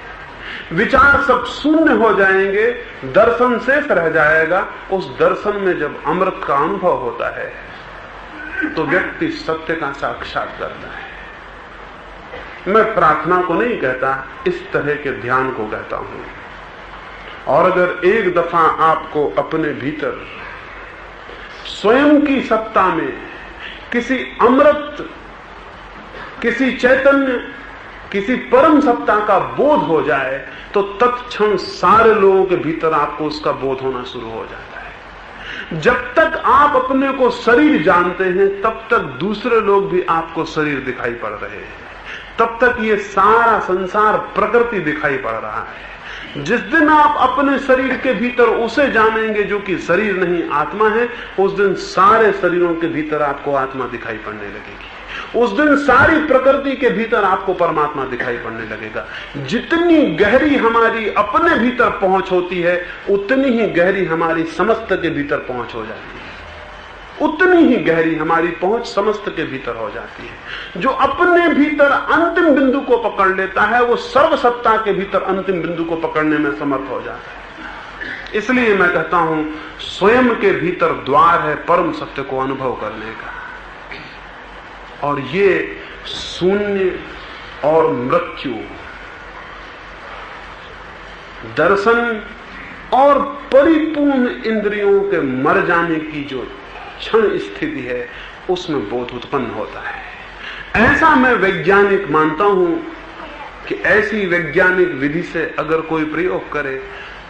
[SPEAKER 1] विचार सब शून्य हो जाएंगे, दर्शन शेष रह जाएगा। उस दर्शन में जब अमृत का अनुभव होता है तो व्यक्ति सत्य का साक्षात करता है। मैं प्रार्थना को नहीं कहता, इस तरह के ध्यान को कहता हूं। और अगर एक दफा आपको अपने भीतर स्वयं की सत्ता में किसी अमृत, किसी चैतन्य, किसी परम सत्ता का बोध हो जाए तो तत्क्षण सारे लोगों के भीतर आपको उसका बोध होना शुरू हो जाता है। जब तक आप अपने को शरीर जानते हैं तब तक दूसरे लोग भी आपको शरीर दिखाई पड़ रहे हैं, तब तक ये सारा संसार प्रकृति दिखाई पड़ रहा है। जिस दिन आप अपने शरीर के भीतर उसे जानेंगे जो कि शरीर नहीं आत्मा है, उस दिन सारे शरीरों के भीतर आपको आत्मा दिखाई पड़ने लगेगी। उस दिन सारी प्रकृति के भीतर आपको परमात्मा दिखाई पड़ने लगेगा। जितनी गहरी हमारी अपने भीतर पहुंच होती है उतनी ही गहरी हमारी समस्त के भीतर पहुंच हो जाती है, उतनी ही गहरी हमारी पहुंच समस्त के भीतर हो जाती है। जो अपने भीतर अंतिम बिंदु को पकड़ लेता है वो सर्वसत्ता के भीतर अंतिम बिंदु को पकड़ने में समर्थ हो जाता है। इसलिए मैं कहता हूं स्वयं के भीतर द्वार है परम सत्य को अनुभव करने का। और ये शून्य और मृत्यु, दर्शन और परिपूर्ण इंद्रियों के मर जाने की जो क्षण स्थिति है उसमें बोध उत्पन्न होता है। ऐसा मैं वैज्ञानिक मानता हूं कि ऐसी वैज्ञानिक विधि से अगर कोई प्रयोग करे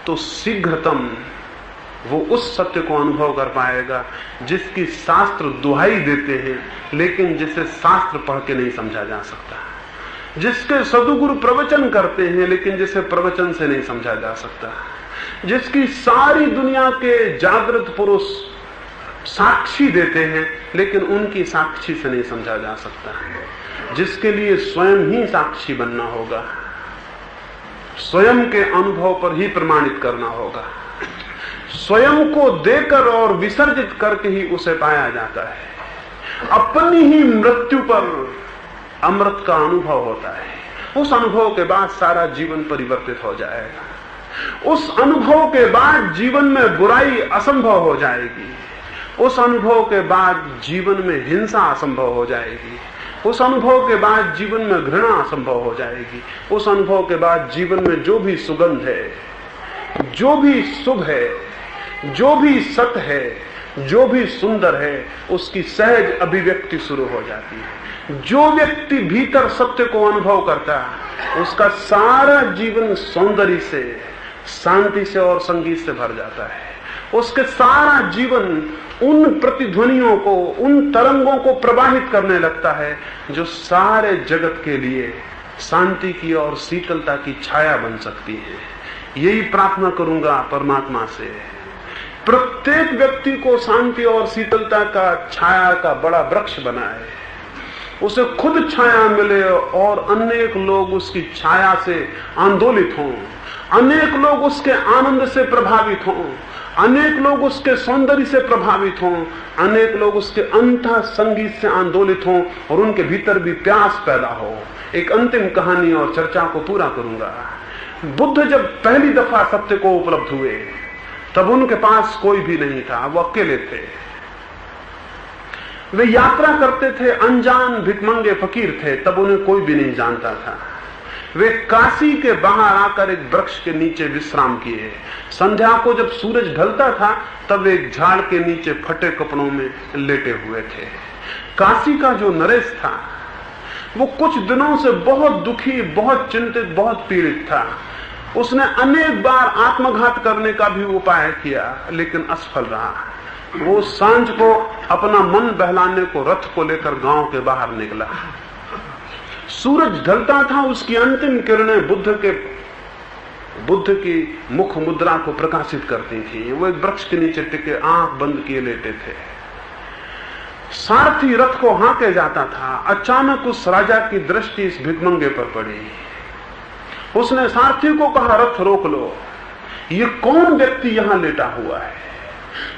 [SPEAKER 1] तो शीघ्रतम वो उस सत्य को अनुभव कर पाएगा जिसकी शास्त्र दुहाई देते हैं लेकिन जिसे शास्त्र पढ़ के नहीं समझा जा सकता, जिसके सदगुरु प्रवचन करते हैं लेकिन जिसे प्रवचन से नहीं समझा जा सकता, जिसकी सारी दुनिया के जागृत पुरुष साक्षी देते हैं लेकिन उनकी साक्षी से नहीं समझा जा सकता, जिसके लिए स्वयं ही साक्षी बनना होगा, स्वयं के अनुभव पर ही प्रमाणित करना होगा, स्वयं को देकर और विसर्जित करके ही उसे पाया जाता है। अपनी ही मृत्यु पर अमृत का अनुभव होता है। उस अनुभव के बाद सारा जीवन परिवर्तित हो जाएगा। उस अनुभव के बाद जीवन में बुराई असंभव हो जाएगी। उस अनुभव के बाद जीवन में हिंसा असंभव हो जाएगी। उस अनुभव के बाद जीवन में घृणा असंभव हो जाएगी। उस अनुभव के बाद जीवन में जो भी सुगंध है, जो भी शुभ है, जो भी सत्य है, जो भी सुंदर है, उसकी सहज अभिव्यक्ति शुरू हो जाती है। जो व्यक्ति भीतर सत्य को अनुभव करता है उसका सारा जीवन सौंदर्य से, शांति से और संगीत से भर जाता है। उसके सारा जीवन उन प्रतिध्वनियों को, उन तरंगों को प्रवाहित करने लगता है जो सारे जगत के लिए शांति की और शीतलता की छाया बन सकती है। यही प्रार्थना करूंगा परमात्मा से, प्रत्येक व्यक्ति को शांति और शीतलता का छाया का बड़ा वृक्ष बनाए, उसे खुद छाया मिले और अनेक लोग उसकी छाया से आंदोलित हों, अनेक लोग उसके आनंद से प्रभावित हों, अनेक लोग उसके सौंदर्य से प्रभावित हों, अनेक लोग उसके अंतः संगीत से आंदोलित हों और उनके भीतर भी प्यास पैदा हो। एक अंतिम कहानी और चर्चा को पूरा करूंगा। बुद्ध जब पहली दफा सत्य को उपलब्ध हुए तब उनके पास कोई भी नहीं था, वो अकेले थे। वे यात्रा करते थे, अनजान भिखमंगे फकीर थे, तब उन्हें कोई भी नहीं जानता था। वे काशी के बाहर आकर एक वृक्ष के नीचे विश्राम किए। संध्या को जब सूरज ढलता था तब वे एक झाड़ के नीचे फटे कपड़ों में लेटे हुए थे। काशी का जो नरेश था वो कुछ दिनों से बहुत दुखी, बहुत चिंतित, बहुत पीड़ित था। उसने अनेक बार आत्मघात करने का भी उपाय किया लेकिन असफल रहा। वो सांझ को अपना मन बहलाने को रथ को लेकर गांव के बाहर निकला। सूरज ढलता था, उसकी अंतिम किरणें बुद्ध की मुख मुद्रा को प्रकाशित करती थी। वो एक वृक्ष के नीचे टिके आंख बंद किए लेटे थे। सारथी रथ को हांके जाता था। अचानक उस राजा की दृष्टि इस भिखमंगे पर पड़ी। उसने सारथी को कहा, रथ रोक लो। ये कौन व्यक्ति यहां लेटा हुआ है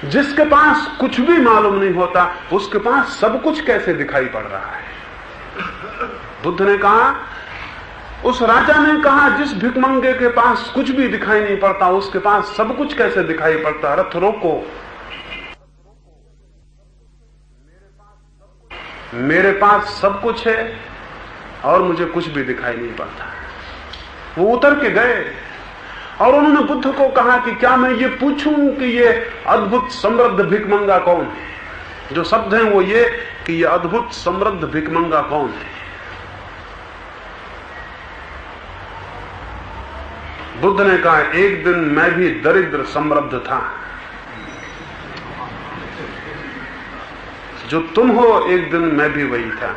[SPEAKER 1] जिसके पास कुछ भी मालूम नहीं होता, उसके पास सब कुछ कैसे दिखाई पड़ रहा है? बुद्ध ने कहा, उस राजा ने कहा, जिस भिखमंगे के पास कुछ भी दिखाई नहीं पड़ता उसके पास सब कुछ कैसे दिखाई पड़ता? रथ रोको। मेरे पास सब कुछ है और मुझे कुछ भी दिखाई नहीं पड़ता। वो उतर के गए और उन्होंने बुद्ध को कहा कि क्या मैं ये पूछूं कि ये अद्भुत समृद्ध भिखमंगा कौन है? जो शब्द हैं वो ये कि ये अद्भुत समृद्ध भिखमंगा कौन है? बुद्ध ने कहा, एक दिन मैं भी दरिद्र समृद्ध था। जो तुम हो एक दिन मैं भी वही था।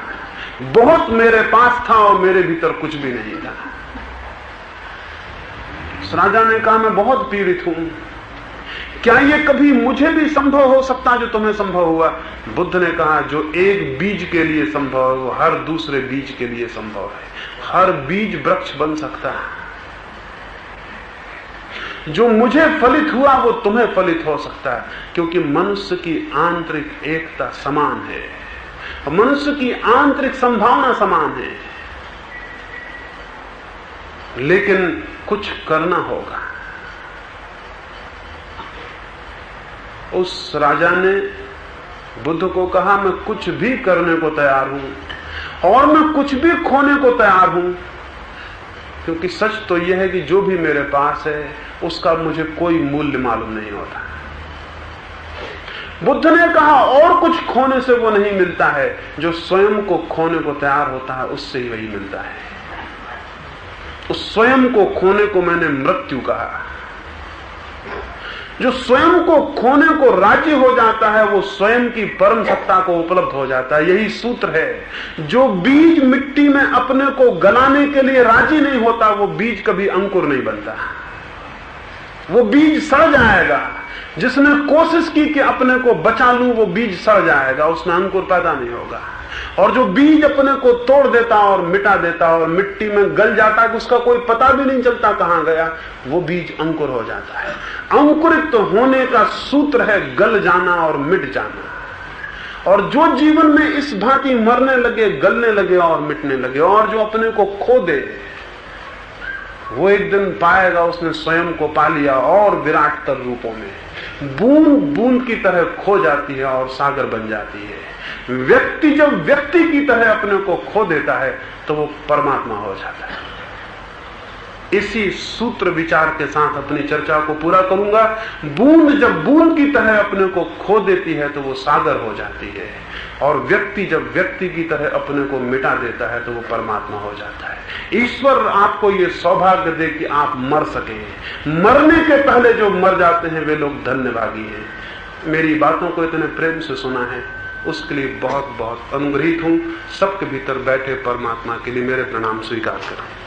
[SPEAKER 1] बहुत मेरे पास था और मेरे भीतर कुछ भी नहीं था। उस राजा ने कहा, मैं बहुत पीड़ित हूं, क्या ये कभी मुझे भी संभव हो सकता जो तुम्हें संभव हुआ? बुद्ध ने कहा, जो एक बीज के लिए संभव है वो हर दूसरे बीज के लिए संभव है। हर बीज वृक्ष बन सकता है। जो मुझे फलित हुआ वो तुम्हें फलित हो सकता है, क्योंकि मनुष्य की आंतरिक एकता समान है, मनुष्य की आंतरिक संभावना समान है, लेकिन कुछ करना होगा। उस राजा ने बुद्ध को कहा, मैं कुछ भी करने को तैयार हूं और मैं कुछ भी खोने को तैयार हूं, क्योंकि सच तो यह है कि जो भी मेरे पास है उसका मुझे कोई मूल्य मालूम नहीं होता। बुद्ध ने कहा, और कुछ खोने से वो नहीं मिलता है, जो स्वयं को खोने को तैयार होता है उससे ही वही मिलता है। उस स्वयं को खोने को मैंने मृत्यु कहा। जो स्वयं को खोने को राजी हो जाता है वो स्वयं की परम सत्ता को उपलब्ध हो जाता है। यही सूत्र है। जो बीज मिट्टी में अपने को गलाने के लिए राजी नहीं होता वो बीज कभी अंकुर नहीं बनता, वो बीज सड़ जाएगा। जिसने कोशिश की कि अपने को बचा लूं वो बीज सड़ जाएगा, उसमें अंकुर पैदा नहीं होगा। और जो बीज अपने को तोड़ देता और मिटा देता और मिट्टी में गल जाता कि उसका कोई पता भी नहीं चलता कहां गया, वो बीज अंकुर हो जाता है। अंकुरित तो होने का सूत्र है गल जाना और मिट जाना। और जो जीवन में इस भांति मरने लगे, गलने लगे और मिटने लगे, और जो अपने को खो दे, वो एक दिन पाएगा उसने स्वयं को पा लिया और विराट तर रूपों में बूंद बूंद की तरह खो जाती है और सागर बन जाती है। व्यक्ति जब व्यक्ति की तरह अपने को खो देता है तो वो परमात्मा हो जाता है। इसी सूत्र विचार के साथ अपनी चर्चा को पूरा करूंगा। बूंद जब बूंद की तरह अपने को खो देती है तो वो सागर हो जाती है, और व्यक्ति जब व्यक्ति की तरह अपने को मिटा देता है तो वो परमात्मा हो जाता है। ईश्वर आपको ये सौभाग्य दे कि आप मर सके। मरने के पहले जो मर जाते हैं वे लोग धन्यभागी हैं। मेरी बातों को इतने प्रेम से सुना है उसके लिए बहुत बहुत अनुग्रहित हूं। सबके भीतर बैठे परमात्मा के लिए मेरे प्रणाम स्वीकार करें।